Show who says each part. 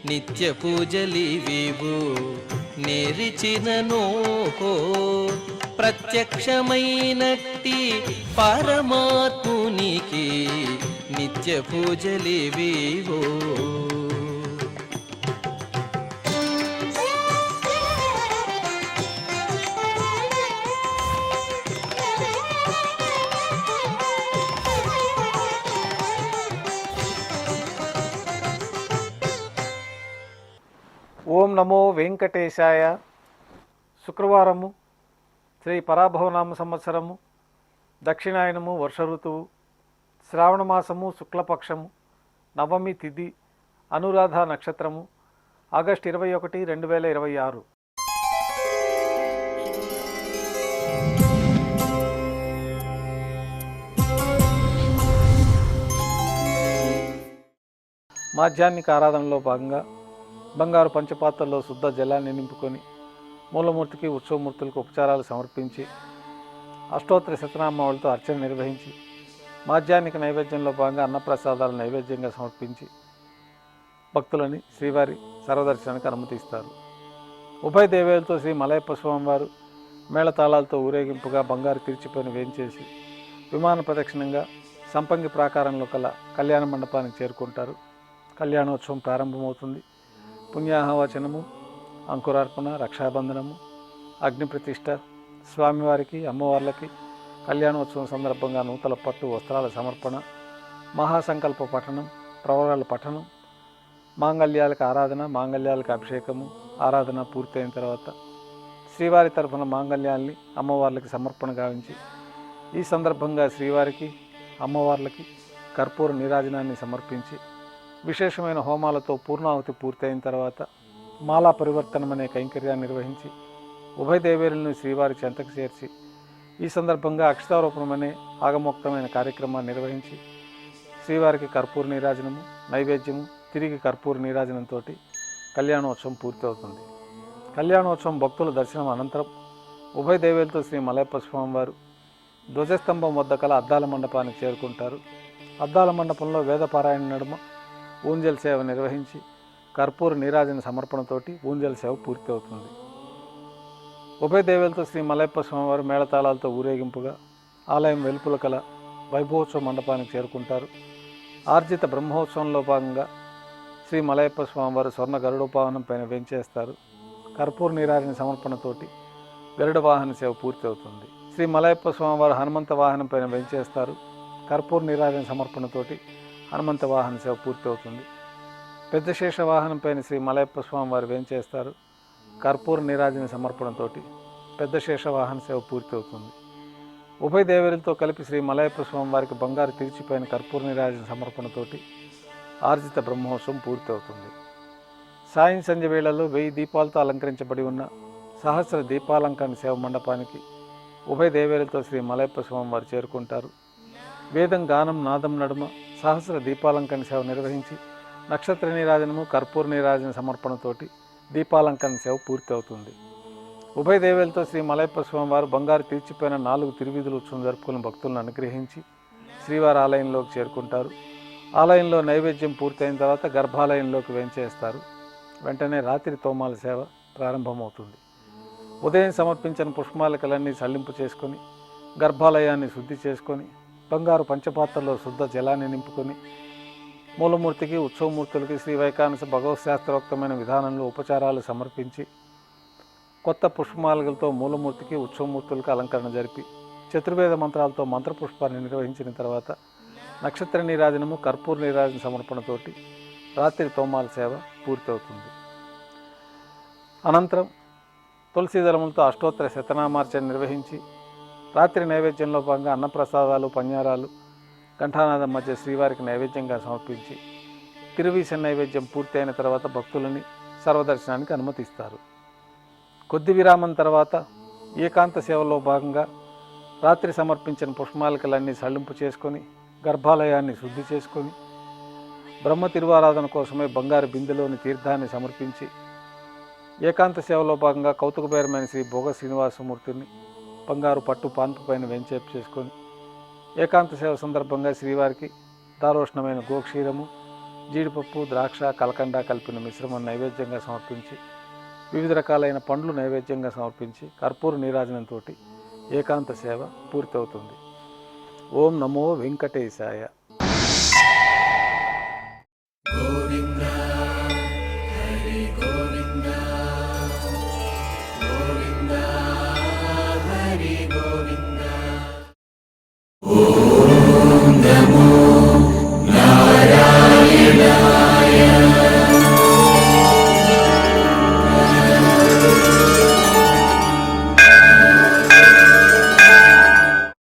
Speaker 1: నిత్య పూజలివివు నేరిచిననో ప్రత్యక్షమైనట్టి పరమాత్మునికి నిత్య పూజలివివో.
Speaker 2: ఓం నమో వెంకటేశాయ. శుక్రవారము, శ్రీ పరాభవనామ సంవత్సరము, దక్షిణాయనము, వర్ష ఋతువు, శ్రావణమాసము, శుక్లపక్షము, నవమి తిథి, అనురాధ నక్షత్రము, ఆగస్టు 21, 2026. మాధ్యాహ్నిక ఆరాధనలో భాగంగా బంగారు పంచపాత్రలో శుద్ధ జలాన్ని నింపుకొని మూలమూర్తికి, ఉత్సవమూర్తులకు ఉపచారాలు సమర్పించి అష్టోత్తర శతనామావళితో అర్చన నిర్వహించి మాధ్యాహ్నిక నైవేద్యంలో భాగంగా అన్నప్రసాదాలు నైవేద్యంగా సమర్పించి భక్తులని శ్రీవారి సర్వదర్శనానికి అనుమతిస్తారు. ఉభయ దేవేలతో శ్రీ మలయప్ప స్వామివారు మేళతాళాలతో ఊరేగింపుగా బంగారు తీర్చిపోయిన వేంచేసి విమాన ప్రదక్షిణంగా సంపంగి ప్రాకారంలో కల కళ్యాణ మండపానికి చేరుకుంటారు. కళ్యాణోత్సవం ప్రారంభమవుతుంది. పుణ్యాహవచనము, అంకురార్పణ, రక్షాబంధనము, అగ్నిప్రతిష్ఠ, స్వామివారికి, అమ్మవార్లకి కళ్యాణోత్సవం సందర్భంగా నూతన పట్టు వస్త్రాల సమర్పణ, మహాసంకల్ప పఠనం, ప్రవరాల పఠనం, మాంగళ్యాలకు ఆరాధన, మాంగళ్యాలకు అభిషేకము, ఆరాధన పూర్తయిన తర్వాత శ్రీవారి తరఫున మాంగళ్యాల్ని అమ్మవార్లకి సమర్పణ గావించి ఈ సందర్భంగా శ్రీవారికి, అమ్మవార్లకి కర్పూర నీరాజనాన్ని సమర్పించి విశేషమైన హోమాలతో పూర్ణాహుతి పూర్తయిన తర్వాత మాలా పరివర్తనం అనే కైంకర్యాన్ని నిర్వహించి ఉభయ దేవేరులను శ్రీవారి చెంతకు చేర్చి ఈ సందర్భంగా అక్షతారోపణం అనే ఆగమోక్తమైన కార్యక్రమాన్ని నిర్వహించి శ్రీవారికి కర్పూర నీరాజనము, నైవేద్యము, తిరిగి కర్పూర నీరాజనంతో కళ్యాణోత్సవం పూర్తి అవుతుంది. కళ్యాణోత్సవం భక్తుల దర్శనం అనంతరం ఉభయ దేవేలతో శ్రీ మలయప్ప స్వామివారు ధ్వజస్తంభం వద్ద కల అద్దాల మండపానికి చేరుకుంటారు. అద్దాల మండపంలో వేదపారాయణ నడుమ ఊంజల్ సేవ నిర్వహించి కర్పూర నీరాజన సమర్పణతోటి ఊంజల్ సేవ పూర్తి అవుతుంది. ఉభయ దేవేలతో శ్రీ మలయప్ప స్వామివారు మేళతాళాలతో ఊరేగింపుగా ఆలయం వెలుపుల కల వైభవోత్సవ మండపానికి చేరుకుంటారు. ఆర్జిత బ్రహ్మోత్సవంలో భాగంగా శ్రీ మలయప్ప స్వామివారు స్వర్ణ గరుడోపావనం పైన వేంచేస్తారు. కర్పూర నీరాజన సమర్పణతోటి గరుడ వాహన సేవ పూర్తి అవుతుంది. శ్రీ మలయప్ప స్వామివారు హనుమంత వాహనం పైన వేంచేస్తారు. కర్పూర నీరాజన సమర్పణతోటి హనుమంత వాహన సేవ పూర్తి అవుతుంది. పెద్ద శేష వాహనం పైన శ్రీ మలయప్ప స్వామి వారు వేంచేస్తారు. కర్పూర నీరాజన సమర్పణతోటి పెద్ద శేష వాహన సేవ పూర్తి అవుతుంది. ఉభయ దేవేరులతో కలిపి శ్రీ మలయప్ప స్వామి వారికి బంగారు తీర్చిపోయిన కర్పూర నీరాజన సమర్పణతోటి ఆర్జిత బ్రహ్మోత్సవం పూర్తి అవుతుంది. సాయం సంధ్య వేళల్లో 1000 దీపాలతో అలంకరించబడి ఉన్న సహస్ర దీపాలంకరణ సేవ మండపానికి ఉభయ దేవేరులతో శ్రీ మలయప్ప స్వామి వారు చేరుకుంటారు. వేదం, గానం, నాదం నడుమ సహస్ర దీపాలంకరణ సేవ నిర్వహించి నక్షత్ర నీరాజనము, కర్పూర నీరాజన సమర్పణతోటి దీపాలంకరణ సేవ పూర్తి అవుతుంది. ఉభయ దేవేలతో శ్రీ మలయప్ప స్వామివారు బంగారు తీర్చిపోయిన 4 తిరువీధుల ఉత్సవం జరుపుకుని భక్తులను అనుగ్రహించి శ్రీవారి ఆలయంలోకి చేరుకుంటారు. ఆలయంలో నైవేద్యం పూర్తయిన తర్వాత గర్భాలయంలోకి వేంచేస్తారు. వెంటనే రాత్రి తోమాల సేవ ప్రారంభమవుతుంది. ఉదయం సమర్పించిన పుష్పమాలికలన్నీ సల్లింపు చేసుకొని గర్భాలయాన్ని శుద్ధి చేసుకొని బంగారు పంచపాత్రలో శుద్ధ జలాన్ని నింపుకొని మూలమూర్తికి, ఉత్సవమూర్తులకి శ్రీ వైకానస భగవత్ శాస్త్రోక్తమైన విధానంలో ఉపచారాలు సమర్పించి కొత్త పుష్పమాలలతో మూలమూర్తికి, ఉత్సవమూర్తులకు అలంకరణ జరిపి చతుర్వేద మంత్రాలతో మంత్రపుష్పాన్ని నిర్వహించిన తర్వాత నక్షత్ర నీరాజనము, కర్పూర నీరాజన సమర్పణతోటి రాత్రి తోమాల సేవ పూర్తి అవుతుంది. అనంతరం తులసి దళములతో అష్టోత్తర శతనామార్చన నిర్వహించి రాత్రి నైవేద్యంలో భాగంగా అన్నప్రసాదాలు, పన్యారాలు ఘంటానాదం మధ్య శ్రీవారికి నైవేద్యంగా సమర్పించి తిరువీస నైవేద్యం పూర్తయిన తర్వాత భక్తులని సర్వదర్శనానికి అనుమతిస్తారు. కొద్ది విరామం తర్వాత ఏకాంత సేవలో భాగంగా రాత్రి సమర్పించిన పుష్పమాలికలన్నీ సళ్లింపు చేసుకొని గర్భాలయాన్ని శుద్ధి చేసుకొని బ్రహ్మ తిరువారాధన కోసమే బంగారు బిందెలోని తీర్థాన్ని సమర్పించి ఏకాంత సేవలో భాగంగా కౌతుకబేరమైన శ్రీ భోగ శ్రీనివాసమూర్తిని బంగారు పట్టు పాన్పు పైన వెంచేపు చేసుకొని ఏకాంత సేవ సందర్భంగా శ్రీవారికి దారోష్ణమైన గోక్షీరము, జీడిపప్పు, ద్రాక్ష, కలకండ కలిపిన మిశ్రమం నైవేద్యంగా సమర్పించి, వివిధ రకాలైన పండ్లు నైవేద్యంగా సమర్పించి కర్పూర నీరాజనంతో ఏకాంత సేవ పూర్తవుతుంది. ఓం నమో వెంకటేశాయ.